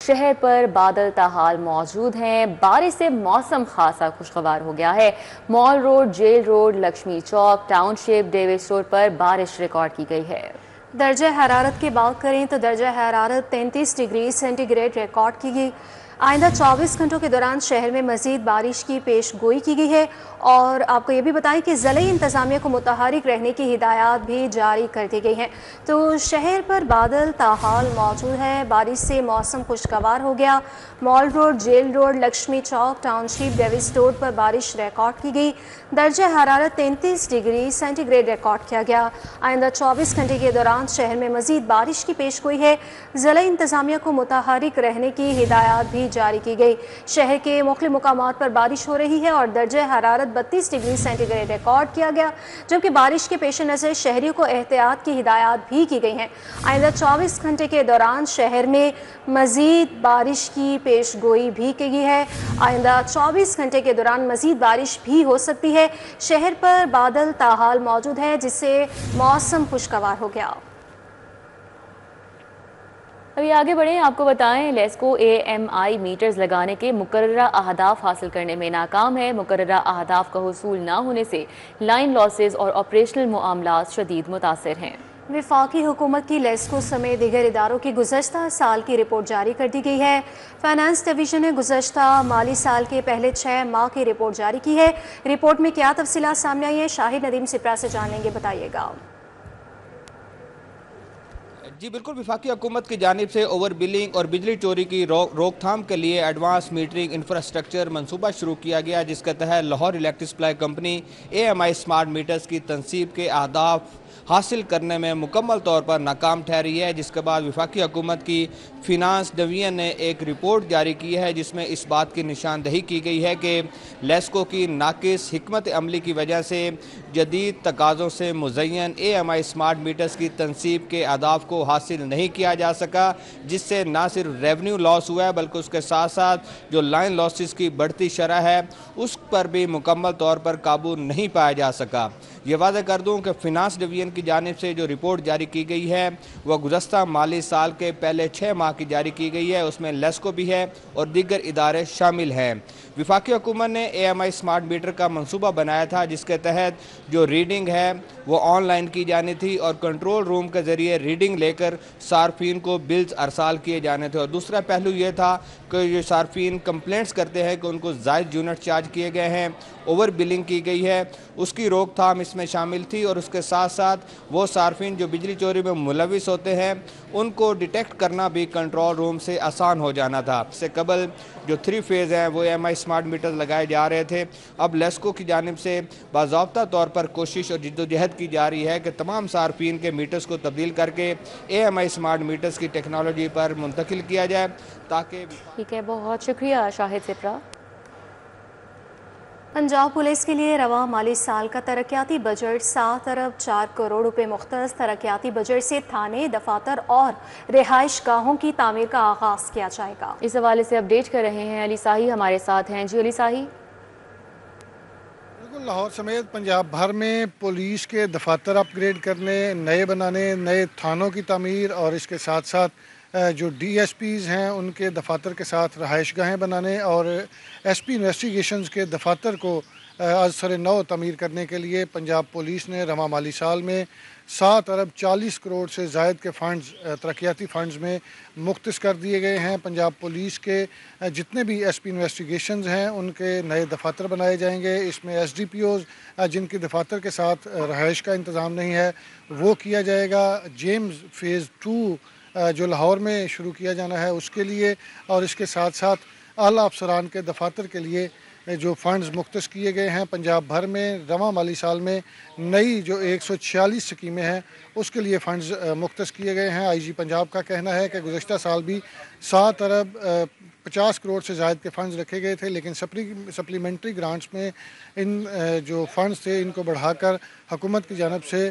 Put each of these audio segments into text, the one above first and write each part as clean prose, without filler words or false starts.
شہر پر بادل تاحال موجود ہیں، بارش سے موسم خاصا خوشگوار ہو گیا ہے۔ مال روڈ، جیل روڈ، لکشمی چوک، ٹاؤن شپ، ڈیوس روڈ پر بارش ریکارڈ کی گئی ہے۔ درجہ حرارت کی بات کریں تو درجہ حرارت 33 ڈگری سینٹی گریڈ ریکارڈ کی گئی۔ آئندہ 24 گھنٹوں کے دوران شہر میں مزید بارش کی پیش گوئی کی گئی ہے، اور آپ کو یہ بھی بتائیں کہ ضلعی انتظامیہ کو متحرک رہنے کی ہدایات بھی جاری کر دی گئی ہیں۔ تو شہر پر بادل تاحال موجود ہے، بارش سے موسم خوشگوار ہو گیا۔ مال روڈ، جیل روڈ، لکشمی چوک، ٹاؤن شپ، ڈیوس روڈ پر بارش ریکارڈ کی گئی۔ درجہ حرارت 33 ڈگری سینٹی گریڈ ریکارڈ کیا گیا۔ آئندہ 24 گھنٹے کے دوران شہر میں مزید بارش کی پیش گوئی ہے۔ ضلعی انتظامیہ کو متحرک رہنے کی ہدایات بھی جاری کی گئی۔ شہر کے مختلف مقامات پر بارش ہو رہی ہے اور درجہ حرارت 32 ڈگری سینٹی گریڈ ریکارڈ کیا گیا، جبکہ بارش کے پیش نظر شہریوں کو احتیاط کی ہدایات بھی کی گئی ہیں۔ آئندہ 24 گھنٹے کے دوران شہر میں مزید بارش کی پیش گوئی بھی کی گئی ہے۔ آئندہ 24 گھنٹے کے دوران مزید بارش بھی ہو سکتی ہے۔ شہر پر بادل تاحال موجود ہے، جس سے موسم خوشگوار ہو گیا۔ ابھی آگے بڑھیں، آپ کو بتائیں لیسکو AMI میٹرز لگانے کے مقررہ اہداف حاصل کرنے میں ناکام ہے۔ مقررہ اہداف کا حصول نہ ہونے سے لائن لاسز اور آپریشنل معاملات شدید متاثر ہیں۔ وفاقی حکومت کی لیسکو سمیت دیگر اداروں کی گزشتہ سال کی رپورٹ جاری کر دی گئی ہے۔ فائنانس ڈویژن نے گزشتہ مالی سال کے پہلے 6 ماہ کی رپورٹ جاری کی ہے۔ رپورٹ میں کیا تفصیلات سامنے آئی ہیں، شاہد ندیم سپرا سے جان لیں گے، بتائیے گا۔ جی بالکل، وفاقی حکومت کی جانب سے اوور بلنگ اور بجلی چوری کی روک تھام کے لیے ایڈوانس میٹرنگ انفراسٹرکچر منصوبہ شروع کیا گیا، جس کے تحت Lahore electric supply company AMI smart meters کی تنصیب کے اہداف حاصل کرنے میں مکمل طور پر ناکام ٹھہری ہے، جس کے بعد وفاقی حکومت کی فینانس ڈویژن نے ایک رپورٹ جاری کی ہے، جس میں اس بات کی نشاندہی کی گئی ہے کہ لیسکو کی ناقص حکمت عملی کی وجہ سے جدید تقاضوں سے مزین AMI اسمارٹ میٹرز کی تنصیب کے اہداف کو حاصل نہیں کیا جا سکا، جس سے نہ صرف ریونیو لاس ہوا ہے بلکہ اس کے ساتھ ساتھ جو لائن لاسز کی بڑھتی شرح ہے اس پر بھی مکمل طور پر قابو نہیں پایا جا سکا۔ یہ واضح کر دوں کہ فینانس ڈویژن کی جانب سے جو رپورٹ جاری کی گئی ہے وہ گزشتہ مالی سال کے پہلے 6 ماہ کی جاری کی گئی ہے، اس میں لیسکو بھی ہے اور دیگر ادارے شامل ہیں۔ وفاقی حکومت نے AMI اسمارٹ میٹر کا منصوبہ بنایا تھا، جس کے تحت جو ریڈنگ ہے وہ آن لائن کی جانی تھی اور کنٹرول روم کے ذریعے ریڈنگ لے کر صارفین کو بلز ارسال کیے جانے تھے، اور دوسرا پہلو یہ تھا کہ یہ صارفین کمپلینٹس کرتے ہیں کہ ان کو زائد یونٹ چارج کیے گئے ہیں، اوور بلنگ کی گئی ہے، اس کی روک تھام اس میں شامل تھی، اور اس کے ساتھ ساتھ وہ صارفین جو بجلی چوری میں ملوث ہوتے ہیں ان کو ڈیٹیکٹ کرنا بھی کنٹرول روم سے آسان ہو جانا تھا۔ اس سے قبل جو 3 فیز ہیں وہ AMI اسمارٹ میٹر لگائے جا رہے تھے، اب لیسکو کی جانب سے باضابطہ طور پر کوشش اور جدوجہد کی جا رہی ہے کہ تمام صارفین کے میٹرز کو تبدیل کر کے AMI اسمارٹ میٹرز کی ٹیکنالوجی پر منتقل کیا جائے تاکہ ٹھیک ہے، بہت شکریہ شاہد سپرا۔ پنجاب پولیس کے لیے رواں مالی سال کا ترقیاتی بجٹ 7 ارب 4 کروڑ روپے مختص ترقیاتی بجٹ سے تھانے، دفاتر اور رہائش گاہوں کی تعمیر کا آغاز کیا جائے گا۔ اس حوالے سے اپڈیٹ کر رہے ہیں علی ساہی ہمارے ساتھ ہیں۔ جی علی ساہی۔ بالکل، لاہور سمیت پنجاب بھر میں پولیس کے دفاتر اپ گریڈ کرنے، نئے بنانے، نئے تھانوں کی تعمیر اور اس کے ساتھ ساتھ جو DSPs ہیں ان کے دفاتر کے ساتھ رہائش گاہیں بنانے اور SP انویسٹیگیشنز کے دفاتر کو از سر نو تعمیر کرنے کے لیے پنجاب پولیس نے رواں مالی سال میں 7 ارب 40 کروڑ سے زائد کے فنڈز ترقیاتی فنڈز میں مختص کر دیے گئے ہیں۔ پنجاب پولیس کے جتنے بھی SP انویسٹیگیشنز ہیں ان کے نئے دفاتر بنائے جائیں گے، اس میں SDPOs جن کے دفاتر کے ساتھ رہائش کا انتظام نہیں ہے وہ کیا جائے گا۔ جیمز فیز 2 جو لاہور میں شروع کیا جانا ہے اس کے لیے، اور اس کے ساتھ ساتھ اعلیٰ افسران کے دفاتر کے لیے جو فنڈز مختص کیے گئے ہیں پنجاب بھر میں رواں مالی سال میں نئی جو 146 سکیمیں ہیں اس کے لیے فنڈز مختص کیے گئے ہیں۔ IG پنجاب کا کہنا ہے کہ گزشتہ سال بھی 7 ارب 50 کروڑ سے زائد کے فنڈز رکھے گئے تھے، لیکن سپلیمنٹری گرانٹس میں ان جو فنڈز تھے ان کو بڑھا کر حکومت کی جانب سے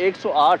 108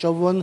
54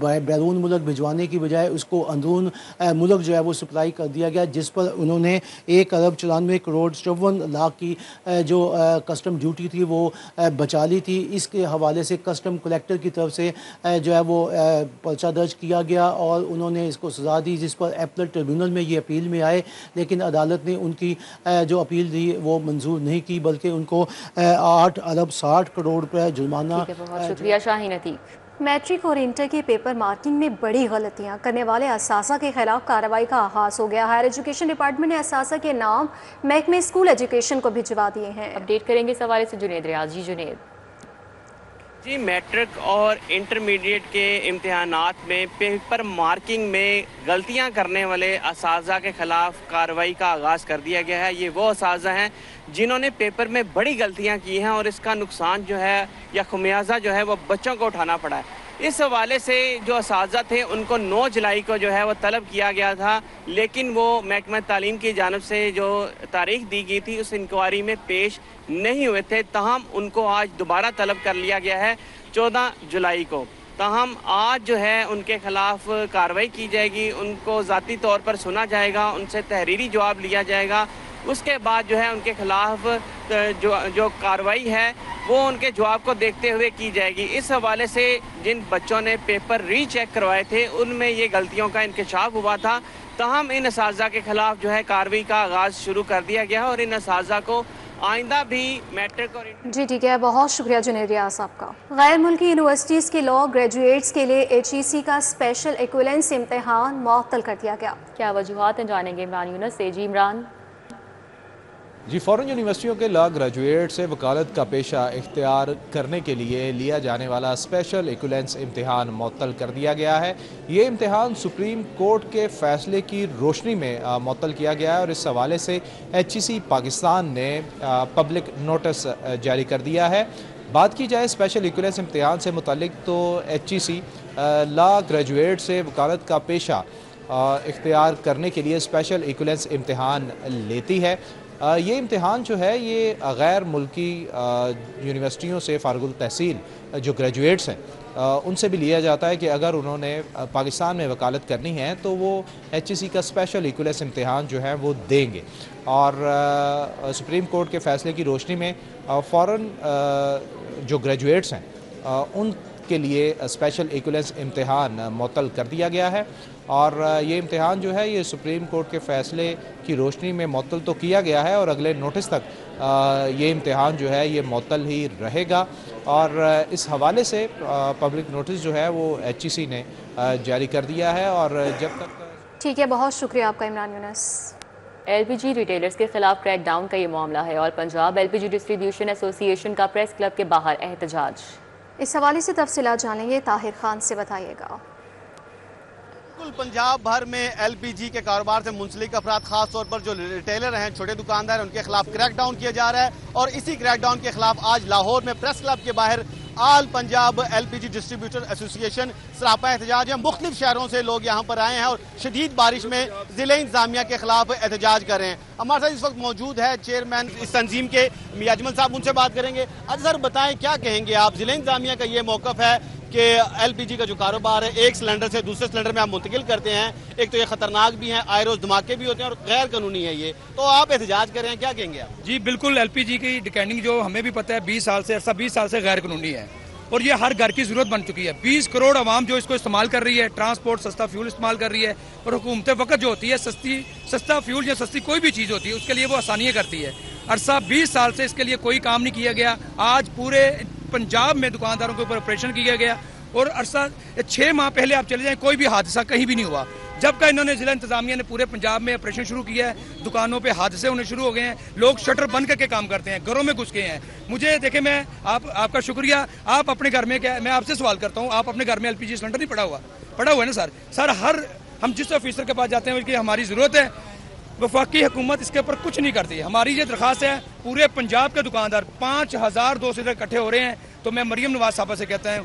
بیرون ملک بھجوانے کی بجائے اس کو اندرون ملک جو ہے وہ سپلائی کر دیا گیا، جس پر انہوں نے 1,94,54,00,000 کی جو کسٹم ڈیوٹی تھی وہ بچا لی تھی۔ اس کے حوالے سے کسٹم کلیکٹر کی طرف سے جو ہے وہ پرچہ درج کیا گیا اور انہوں نے اس کو سزا دی، جس پر اپیلٹ ٹریبیونل میں یہ اپیل میں آئے، لیکن عدالت نے ان کی جو اپیل دی وہ منظور نہیں کی، بلکہ ان کو 8.60 کروڑ روپے جرمانہ۔ بہت شکریہ شاہین عتیق۔ میٹرک اور انٹر کی پیپر مارکنگ میں بڑی غلطیاں کرنے والے اساتذہ کے خلاف کارروائی کا آغاز ہو گیا۔ ہائر ایجوکیشن ڈپارٹمنٹ نے اساتذہ کے نام محکمہ اسکول ایجوکیشن کو بھجوا دیے ہیں۔ اپڈیٹ کریں گے اس حوالے سے جنید ریاض۔ جی جنید۔ جی میٹرک اور انٹرمیڈیٹ کے امتحانات میں پیپر مارکنگ میں غلطیاں کرنے والے اساتذہ کے خلاف کارروائی کا آغاز کر دیا گیا ہے۔ یہ وہ اساتذہ ہیں جنہوں نے پیپر میں بڑی غلطیاں کی ہیں اور اس کا نقصان جو ہے یا خمیازہ جو ہے وہ بچوں کو اٹھانا پڑا ہے۔ اس حوالے سے جو اساتذہ تھے ان کو 9 جولائی کو جو ہے وہ طلب کیا گیا تھا، لیکن وہ محکمہ تعلیم کی جانب سے جو تاریخ دی گئی تھی اس انکوائری میں پیش نہیں ہوئے تھے، تاہم ان کو آج دوبارہ طلب کر لیا گیا ہے 14 جولائی کو۔ تاہم آج جو ہے ان کے خلاف کارروائی کی جائے گی، ان کو ذاتی طور پر سنا جائے گا، ان سے تحریری جواب لیا جائے گا، اس کے بعد جو ہے ان کے خلاف جو کارروائی ہے وہ ان کے جواب کو دیکھتے ہوئے کی جائے گی۔ اس حوالے سے جن بچوں نے پیپر ری چیک کروائے تھے ان میں یہ غلطیوں کا انکشاف ہوا تھا، تاہم ان اساتذہ کے خلاف جو ہے کارروائی کا آغاز شروع کر دیا گیا ہے اور ان اساتذہ کو آئندہ بھی میٹرک اور جی ٹھیک ہے، بہت شکریہ جنید ریاض صاحب کا۔ غیر ملکی یونیورسٹیز کے لاء گریجویٹس کے لیے HEC کا اسپیشل ایکویلنس امتحان معطل کر دیا گیا۔ کیا وجوہات ہیں جانیں گے عمران یونس سے۔ جی عمران۔ جی فورن یونیورسٹیوں کے لاء گریجویٹ سے وکالت کا پیشہ اختیار کرنے کے لیے لیا جانے والا اسپیشل ایکویلنس امتحان معطل کر دیا گیا ہے۔ یہ امتحان سپریم کورٹ کے فیصلے کی روشنی میں معطل کیا گیا ہے اور اس حوالے سے HEC پاکستان نے پبلک نوٹس جاری کر دیا ہے۔ بات کی جائے اسپیشل ایکویلنس امتحان سے متعلق تو HEC لاء گریجویٹ سے وکالت کا پیشہ اختیار کرنے کے لیے اسپیشل ایکویلنس امتحان لیتی ہے۔ یہ امتحان جو ہے یہ غیر ملکی یونیورسٹیوں سے فارغ التحصیل جو گریجویٹس ہیں ان سے بھی لیا جاتا ہے کہ اگر انہوں نے پاکستان میں وکالت کرنی ہے تو وہ HEC کا اسپیشل ایکویلنس امتحان جو ہے وہ دیں گے، اور سپریم کورٹ کے فیصلے کی روشنی میں فورن جو گریجویٹس ہیں ان کے لیے اسپیشل ایکویلنس امتحان معطل کر دیا گیا ہے، اور یہ امتحان جو ہے یہ سپریم کورٹ کے فیصلے کی روشنی میں معطل تو کیا گیا ہے اور اگلے نوٹس تک یہ امتحان جو ہے یہ معطل ہی رہے گا، اور اس حوالے سے پبلک نوٹس جو ہے وہ HEC نے جاری کر دیا ہے۔ اور جب تک ٹھیک ہے، بہت شکریہ آپ کا عمران یونس۔ LPG ریٹیلرز کے خلاف کریک ڈاؤن کا یہ معاملہ ہے اور پنجاب LPG ڈسٹریبیوشن ایسوسی ایشن کا پریس کلب کے باہر احتجاج۔ اس حوالے سے تفصیلات جانیں گے، طاہر خان سے بتائیے گا۔ بالکل پنجاب بھر میں LPG کے کاروبار سے منسلک افراد، خاص طور پر جو ریٹیلر ہیں، چھوٹے دکاندار ہیں، ان کے خلاف کریک ڈاؤن کیا جا رہا ہے، اور اسی کریک ڈاؤن کے خلاف آج لاہور میں پریس کلب کے باہر آل پنجاب LPG ڈسٹریبیوٹر ایسوسی ایشن سراپا احتجاج ہے۔ مختلف شہروں سے لوگ یہاں پر آئے ہیں اور شدید بارش میں ضلع انتظامیہ کے خلاف احتجاج کر رہے ہیں۔ ہمارے ساتھ اس وقت موجود ہے چیئرمین اس تنظیم کے میاں اجمل صاحب، ان سے بات کریں گے۔ سر بتائیں کیا کہیں گے آپ؟ ضلع انتظامیہ کا یہ موقف ہے کہ LPG کا جو کاروبار ہے ایک سلنڈر سے دوسرے سلنڈر میں آپ منتقل کرتے ہیں، ایک تو یہ خطرناک بھی ہیں، آئے روز دھماکے بھی ہوتے ہیں اور غیر قانونی ہے یہ، تو آپ احتجاج کر رہے ہیں، کیا کہیں گے آپ؟ جی بالکل، LPG کی ڈیکینڈنگ جو ہمیں بھی پتہ ہے 20 سال سے غیر قانونی ہے اور یہ ہر گھر کی ضرورت بن چکی ہے۔ 20 کروڑ عوام جو اس کو استعمال کر رہی ہے، ٹرانسپورٹ سستا فیول استعمال کر رہی ہے، اور حکومت وقت جو ہوتی ہے سستا فیول یا سستی کوئی بھی چیز ہوتی ہے اس کے لیے وہ آسانیاں کرتی ہے۔ عرصہ 20 سال سے اس کے لیے کوئی کام نہیں کیا گیا۔ آج پورے پنجاب میں دکانداروں کے اوپر آپریشن کیا گیا اور عرصہ 6 ماہ پہلے آپ چلے جائیں کوئی بھی حادثہ کہیں بھی نہیں ہوا۔ جب کا انہوں نے ضلع انتظامیہ نے پورے پنجاب میں آپریشن شروع کیا ہے، دکانوں پہ حادثے ہونے شروع ہو گئے ہیں، لوگ شٹر بند کر کے کام کرتے ہیں، گھروں میں گھس گئے ہیں۔ مجھے دیکھیں، میں آپ کا شکریہ، آپ اپنے گھر میں میں آپ سے سوال کرتا ہوں، آپ اپنے گھر میں LPG سلنڈر نہیں پڑا ہوا ہے نا سر؟ ہم جس آفیسر کے پاس جاتے ہیں بلکہ ہماری ضرورت ہے، وفاقی حکومت اس کے اوپر کچھ نہیں کرتی۔ ہماری یہ درخواست ہے، پورے پنجاب کے دکاندار 5000 2 سے اکٹھے ہو رہے ہیں، تو میں مریم نواز صاحبہ سے کہتا ہوں